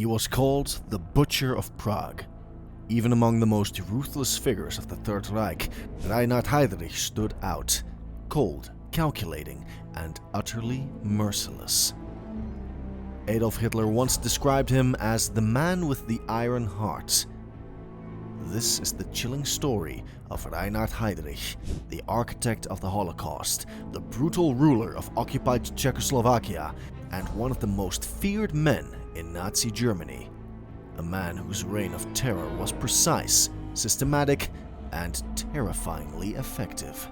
He was called the Butcher of Prague. Even among the most ruthless figures of the Third Reich, Reinhard Heydrich stood out, cold, calculating, and utterly merciless. Adolf Hitler once described him as the man with the iron heart. This is the chilling story of Reinhard Heydrich, the architect of the Holocaust, the brutal ruler of occupied Czechoslovakia, and one of the most feared men in Nazi Germany. A man whose reign of terror was precise, systematic, and terrifyingly effective.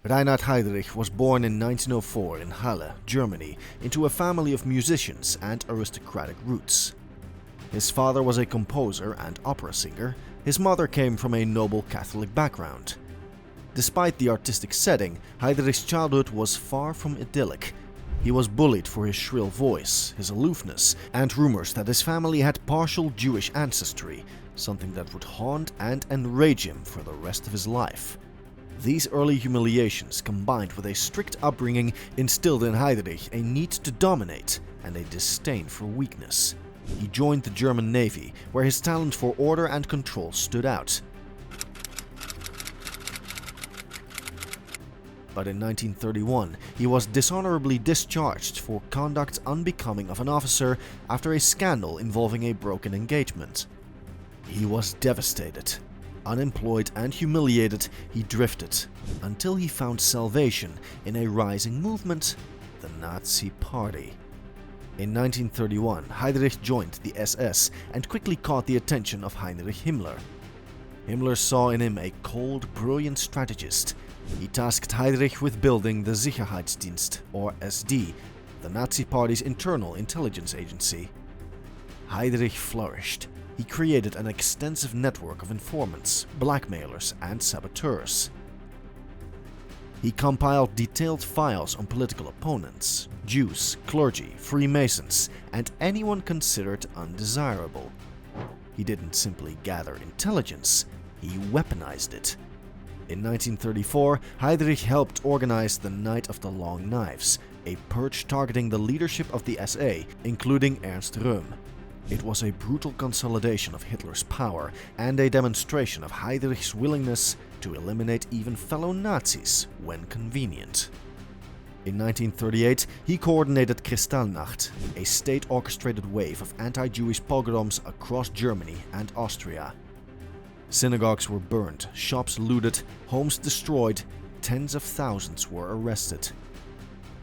Reinhard Heydrich was born in 1904 in Halle, Germany, into a family of musicians and aristocratic roots. His father was a composer and opera singer. His mother came from a noble Catholic background. Despite the artistic setting, Heydrich's childhood was far from idyllic. He was bullied for his shrill voice, his aloofness, and rumors that his family had partial Jewish ancestry, something that would haunt and enrage him for the rest of his life. These early humiliations, combined with a strict upbringing, instilled in Heydrich a need to dominate and a disdain for weakness. He joined the German Navy, where his talent for order and control stood out. But in 1931, he was dishonorably discharged for conduct unbecoming of an officer after a scandal involving a broken engagement. He was devastated. Unemployed and humiliated, he drifted, until he found salvation in a rising movement, the Nazi Party. In 1931, Heydrich joined the SS and quickly caught the attention of Heinrich Himmler. Himmler saw in him a cold, brilliant strategist. He tasked Heydrich with building the Sicherheitsdienst, or SD, the Nazi Party's internal intelligence agency. Heydrich flourished. He created an extensive network of informants, blackmailers, and saboteurs. He compiled detailed files on political opponents, Jews, clergy, Freemasons, and anyone considered undesirable. He didn't simply gather intelligence, he weaponized it. In 1934, Heydrich helped organize the Night of the Long Knives, a purge targeting the leadership of the SA, including Ernst Röhm. It was a brutal consolidation of Hitler's power and a demonstration of Heydrich's willingness to eliminate even fellow Nazis when convenient. In 1938, he coordinated Kristallnacht, a state-orchestrated wave of anti-Jewish pogroms across Germany and Austria. Synagogues were burned, shops looted, homes destroyed, tens of thousands were arrested.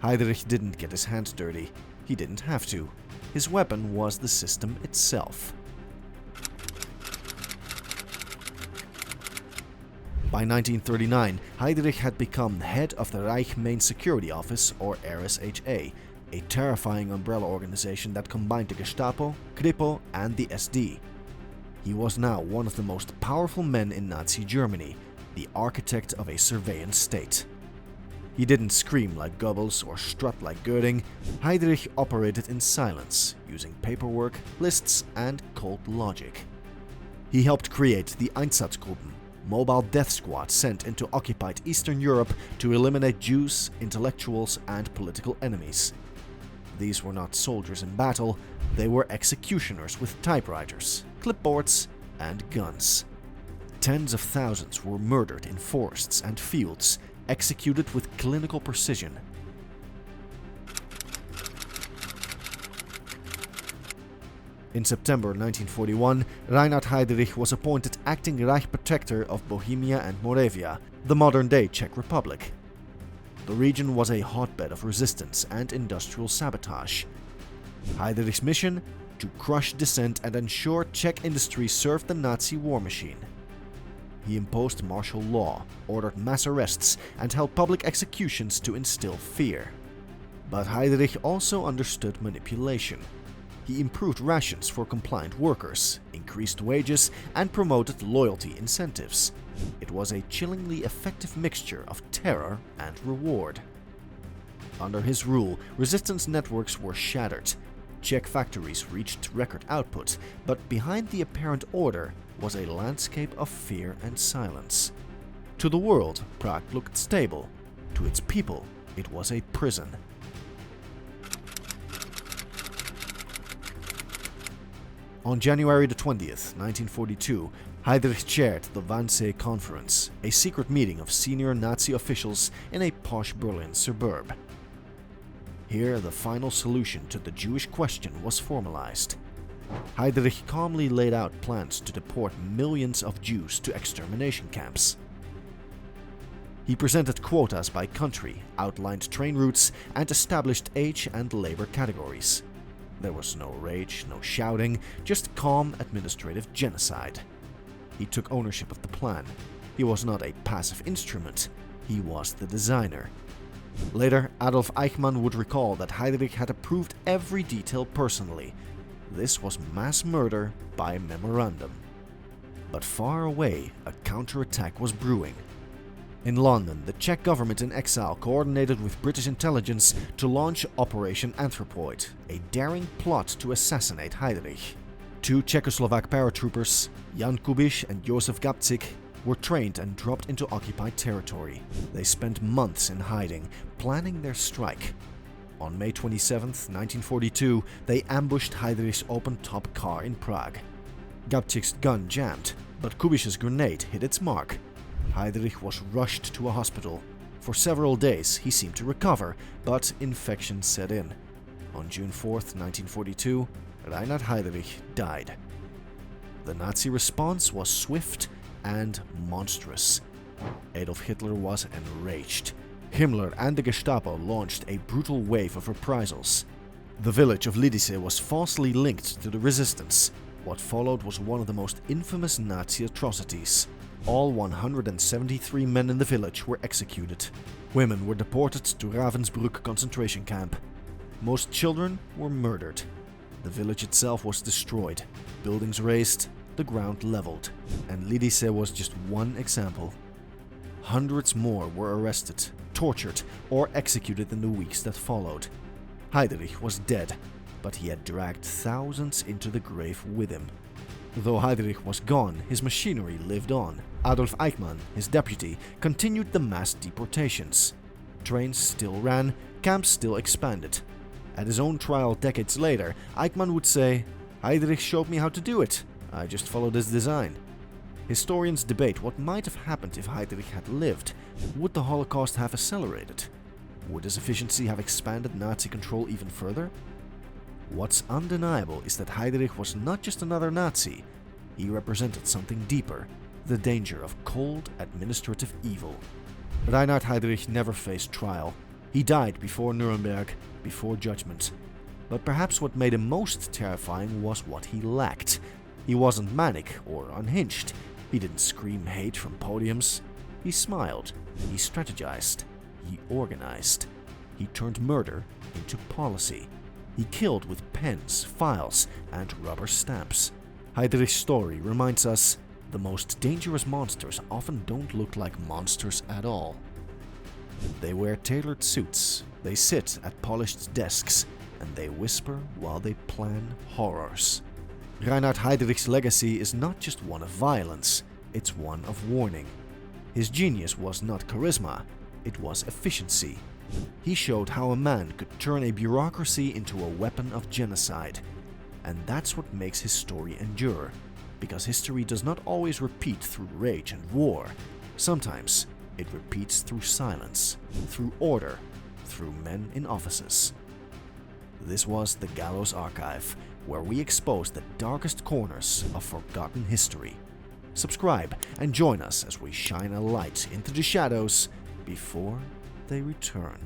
Heydrich didn't get his hands dirty. He didn't have to. His weapon was the system itself. By 1939, Heydrich had become head of the Reich Main Security Office, or RSHA, a terrifying umbrella organization that combined the Gestapo, Kripo, and the SD. He was now one of the most powerful men in Nazi Germany, the architect of a surveillance state. He didn't scream like Goebbels or strut like Göring. Heydrich operated in silence, using paperwork, lists, and cold logic. He helped create the Einsatzgruppen, mobile death squads sent into occupied Eastern Europe to eliminate Jews, intellectuals, and political enemies. These were not soldiers in battle, they were executioners with typewriters, clipboards, and guns. Tens of thousands were murdered in forests and fields, executed with clinical precision. In September 1941, Reinhard Heydrich was appointed acting Reich Protector of Bohemia and Moravia, the modern-day Czech Republic. The region was a hotbed of resistance and industrial sabotage. Heydrich's mission? To crush dissent and ensure Czech industry served the Nazi war machine. He imposed martial law, ordered mass arrests, and held public executions to instill fear. But Heydrich also understood manipulation. He improved rations for compliant workers, increased wages, and promoted loyalty incentives. It was a chillingly effective mixture of terror and reward. Under his rule, resistance networks were shattered. Czech factories reached record output, but behind the apparent order was a landscape of fear and silence. To the world, Prague looked stable. To its people, it was a prison. On January the 20th, 1942, Heydrich chaired the Wannsee Conference, a secret meeting of senior Nazi officials in a posh Berlin suburb. Here, the final solution to the Jewish question was formalized. Heydrich calmly laid out plans to deport millions of Jews to extermination camps. He presented quotas by country, outlined train routes, and established age and labor categories. There was no rage, no shouting, just calm administrative genocide. He took ownership of the plan. He was not a passive instrument, he was the designer. Later, Adolf Eichmann would recall that Heydrich had approved every detail personally. This was mass murder by memorandum. But far away, a counterattack was brewing. In London, the Czech government in exile coordinated with British intelligence to launch Operation Anthropoid, a daring plot to assassinate Heydrich. Two Czechoslovak paratroopers, Jan Kubiš and Josef Gabčík, were trained and dropped into occupied territory. They spent months in hiding, planning their strike. On May 27, 1942, they ambushed Heydrich's open-top car in Prague. Gabčík's gun jammed, but Kubiš's grenade hit its mark. Heydrich was rushed to a hospital. For several days, he seemed to recover, but infection set in. On June 4, 1942, Reinhard Heydrich died. The Nazi response was swift and monstrous. Adolf Hitler was enraged. Himmler and the Gestapo launched a brutal wave of reprisals. The village of Lidice was falsely linked to the resistance. What followed was one of the most infamous Nazi atrocities. All 173 men in the village were executed. Women were deported to Ravensbrück concentration camp. Most children were murdered. The village itself was destroyed, buildings razed, the ground leveled, and Lidice was just one example. Hundreds more were arrested, tortured, or executed in the weeks that followed. Heydrich was dead, but he had dragged thousands into the grave with him. Though Heydrich was gone, his machinery lived on. Adolf Eichmann, his deputy, continued the mass deportations. Trains still ran, camps still expanded. At his own trial decades later, Eichmann would say, "Heydrich showed me how to do it. I just followed his design." Historians debate what might have happened if Heydrich had lived. Would the Holocaust have accelerated? Would his efficiency have expanded Nazi control even further? What's undeniable is that Heydrich was not just another Nazi. He represented something deeper, the danger of cold administrative evil. Reinhard Heydrich never faced trial. He died before Nuremberg, before judgment. But perhaps what made him most terrifying was what he lacked. He wasn't manic or unhinged. He didn't scream hate from podiums. He smiled. He strategized. He organized. He turned murder into policy. He killed with pens, files, and rubber stamps. Heydrich's story reminds us the most dangerous monsters often don't look like monsters at all. They wear tailored suits, they sit at polished desks, and they whisper while they plan horrors. Reinhard Heydrich's legacy is not just one of violence, it's one of warning. His genius was not charisma, it was efficiency. He showed how a man could turn a bureaucracy into a weapon of genocide. And that's what makes his story endure, because history does not always repeat through rage and war. Sometimes it repeats through silence, through order, through men in offices. This was the Gallows Archive, where we expose the darkest corners of forgotten history. Subscribe and join us as we shine a light into the shadows before they return.